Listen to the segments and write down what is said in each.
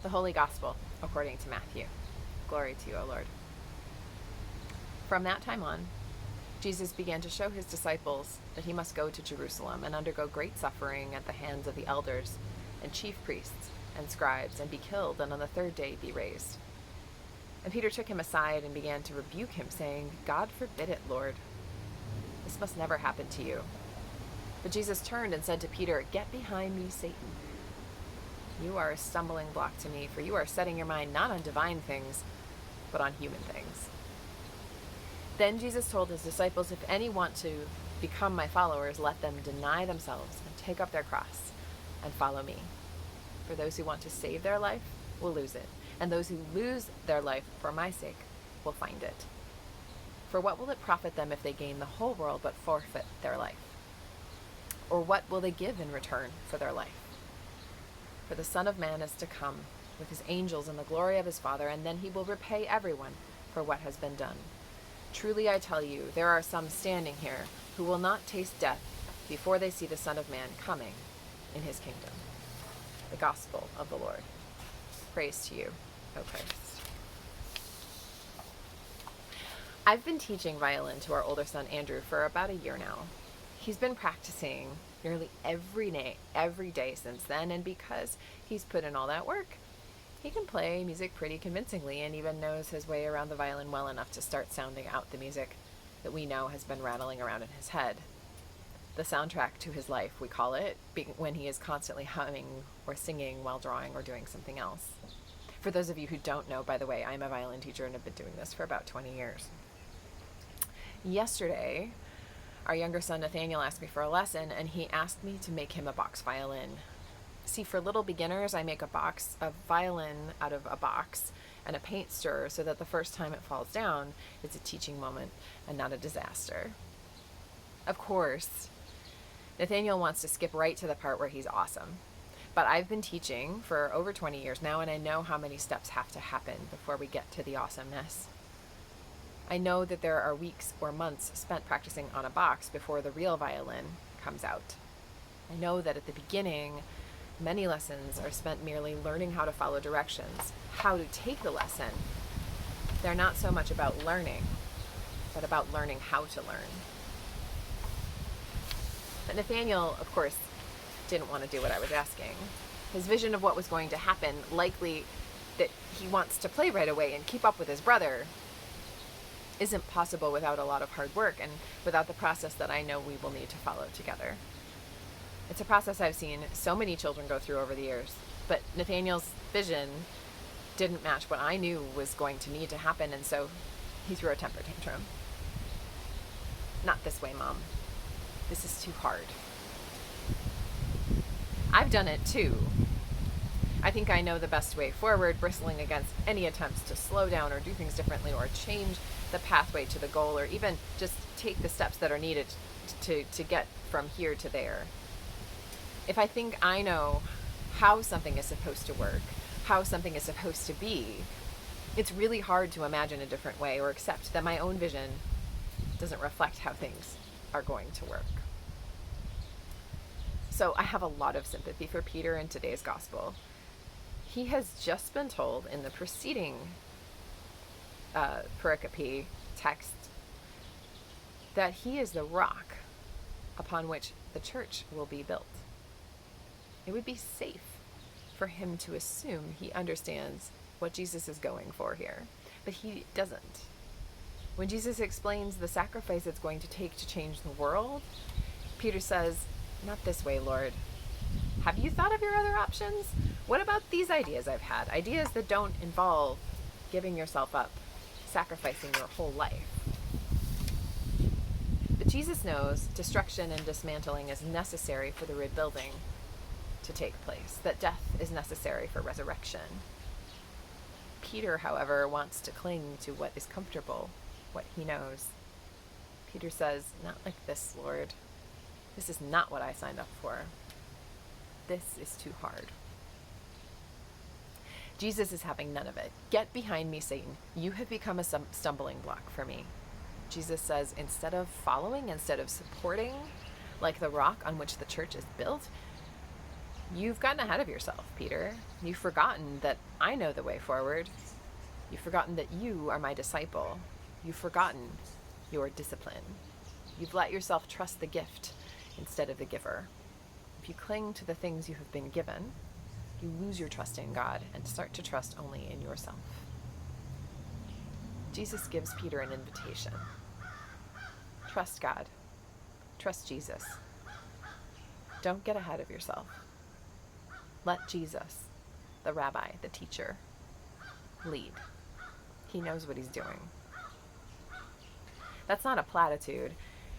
The Holy Gospel according to Matthew. Glory to you, O Lord. From that time on, Jesus began to show his disciples that he must go to Jerusalem and undergo great suffering at the hands of the elders and chief priests and scribes, and be killed, and on the third day be raised. And Peter took him aside and began to rebuke him, saying, God forbid it, Lord. This must never happen to you. But Jesus turned and said to Peter, Get behind me, Satan. You are a stumbling block to me, for you are setting your mind not on divine things, but on human things. Then Jesus told his disciples, If any want to become my followers, let them deny themselves and take up their cross and follow me. For those who want to save their life will lose it, and those who lose their life for my sake will find it. For what will it profit them if they gain the whole world but forfeit their life? Or what will they give in return for their life? For the Son of Man is to come with his angels in the glory of his Father, and then he will repay everyone for what has been done. Truly I tell you, there are some standing here who will not taste death before they see the Son of Man coming in his kingdom. The Gospel of the Lord. Praise to you, O Christ. I've been teaching violin to our older son Andrew for about a year now. He's been practicing nearly every day since then, and because he's put in all that work, he can play music pretty convincingly and even knows his way around the violin well enough to start sounding out the music that we know has been rattling around in his head. The soundtrack to his life, we call it, when he is constantly humming or singing while drawing or doing something else. For those of you who don't know, by the way, I'm a violin teacher and have been doing this for about 20 years. Yesterday, our younger son Nathaniel asked me for a lesson, and he asked me to make him a box violin. See, for little beginners, I make a violin out of a box and a paint stirrer so that the first time it falls down, it's a teaching moment and not a disaster. Of course, Nathaniel wants to skip right to the part where he's awesome. But I've been teaching for over 20 years now, and I know how many steps have to happen before we get to the awesomeness. I know that there are weeks or months spent practicing on a box before the real violin comes out. I know that at the beginning, many lessons are spent merely learning how to follow directions, how to take the lesson. They're not so much about learning, but about learning how to learn. But Nathaniel, of course, didn't want to do what I was asking. His vision of what was going to happen, likely that he wants to play right away and keep up with his brother, isn't possible without a lot of hard work and without the process that I know we will need to follow together. It's a process I've seen so many children go through over the years, but Nathaniel's vision didn't match what I knew was going to need to happen, and so he threw a temper tantrum. Not this way, Mom. This is too hard. I've done it too. I think I know the best way forward, bristling against any attempts to slow down or do things differently or change the pathway to the goal, or even just take the steps that are needed to get from here to there. If I think I know how something is supposed to work, how something is supposed to be, it's really hard to imagine a different way or accept that my own vision doesn't reflect how things are going to work. So I have a lot of sympathy for Peter in today's gospel. He has just been told in the preceding pericope text that he is the rock upon which the church will be built. It would be safe for him to assume he understands what Jesus is going for here, but he doesn't. When Jesus explains the sacrifice it's going to take to change the world, Peter says, Not this way, Lord. Have you thought of your other options? What about these ideas I've had? Ideas that don't involve giving yourself up, sacrificing your whole life. But Jesus knows destruction and dismantling is necessary for the rebuilding to take place, that death is necessary for resurrection. Peter, however, wants to cling to what is comfortable, what he knows. Peter says, Not like this, Lord. This is not what I signed up for. This is too hard. Jesus is having none of it. Get behind me, Satan. You have become a stumbling block for me. Jesus says, instead of following, instead of supporting, like the rock on which the church is built, You've gotten ahead of yourself, Peter. You've forgotten that I know the way forward. You've forgotten that you are my disciple. You've forgotten your discipline. You've let yourself trust the gift instead of the giver. If you cling to the things you have been given, you lose your trust in God and start to trust only in yourself. Jesus gives Peter an invitation. Trust God. Trust Jesus. Don't get ahead of yourself. Let Jesus, the rabbi, the teacher, lead. He knows what he's doing. That's not a platitude.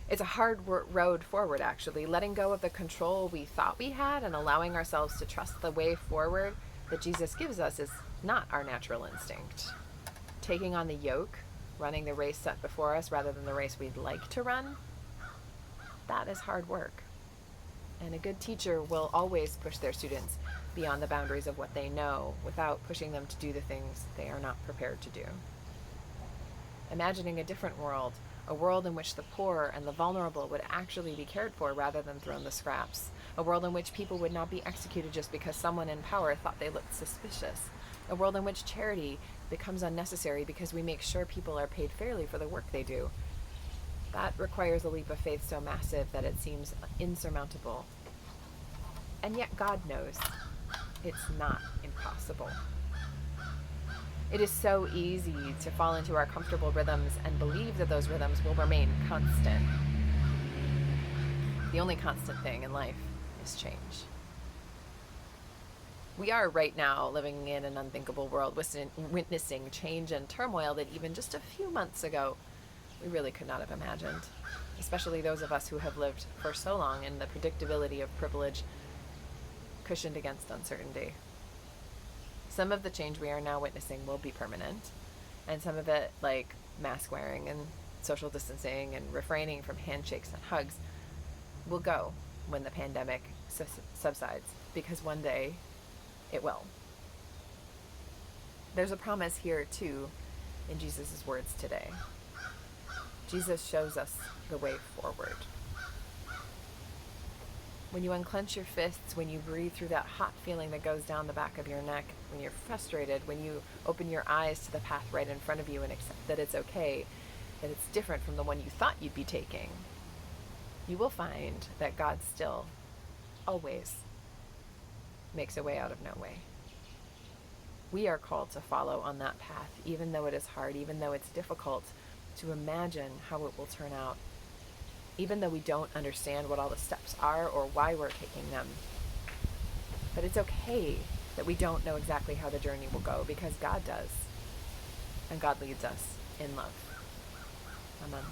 It's a hard road forward, actually. Letting go of the control we thought we had and allowing ourselves to trust the way forward that Jesus gives us is not our natural instinct. Taking on the yoke, running the race set before us rather than the race we'd like to run, that is hard work. And a good teacher will always push their students beyond the boundaries of what they know without pushing them to do the things they are not prepared to do. Imagining a different world, a world in which the poor and the vulnerable would actually be cared for rather than thrown to scraps, a world in which people would not be executed just because someone in power thought they looked suspicious, a world in which charity becomes unnecessary because we make sure people are paid fairly for the work they do. That requires a leap of faith so massive that it seems insurmountable. And yet God knows it's not impossible. It is so easy to fall into our comfortable rhythms and believe that those rhythms will remain constant. The only constant thing in life is change. We are right now living in an unthinkable world, witnessing change and turmoil that even just a few months ago we really could not have imagined, especially those of us who have lived for so long in the predictability of privilege cushioned against uncertainty. Some of the change we are now witnessing will be permanent, and some of it, like mask wearing and social distancing and refraining from handshakes and hugs, will go when the pandemic subsides, because one day it will. There's a promise here, too, in Jesus' words today. Jesus shows us the way forward. When you unclench your fists, when you breathe through that hot feeling that goes down the back of your neck, when you're frustrated, when you open your eyes to the path right in front of you and accept that it's okay, that it's different from the one you thought you'd be taking, you will find that God still, always, makes a way out of no way. We are called to follow on that path, even though it is hard, even though it's difficult to imagine how it will turn out, even though we don't understand what all the steps are or why we're taking them. But it's okay that we don't know exactly how the journey will go, because God does. And God leads us in love. Amen.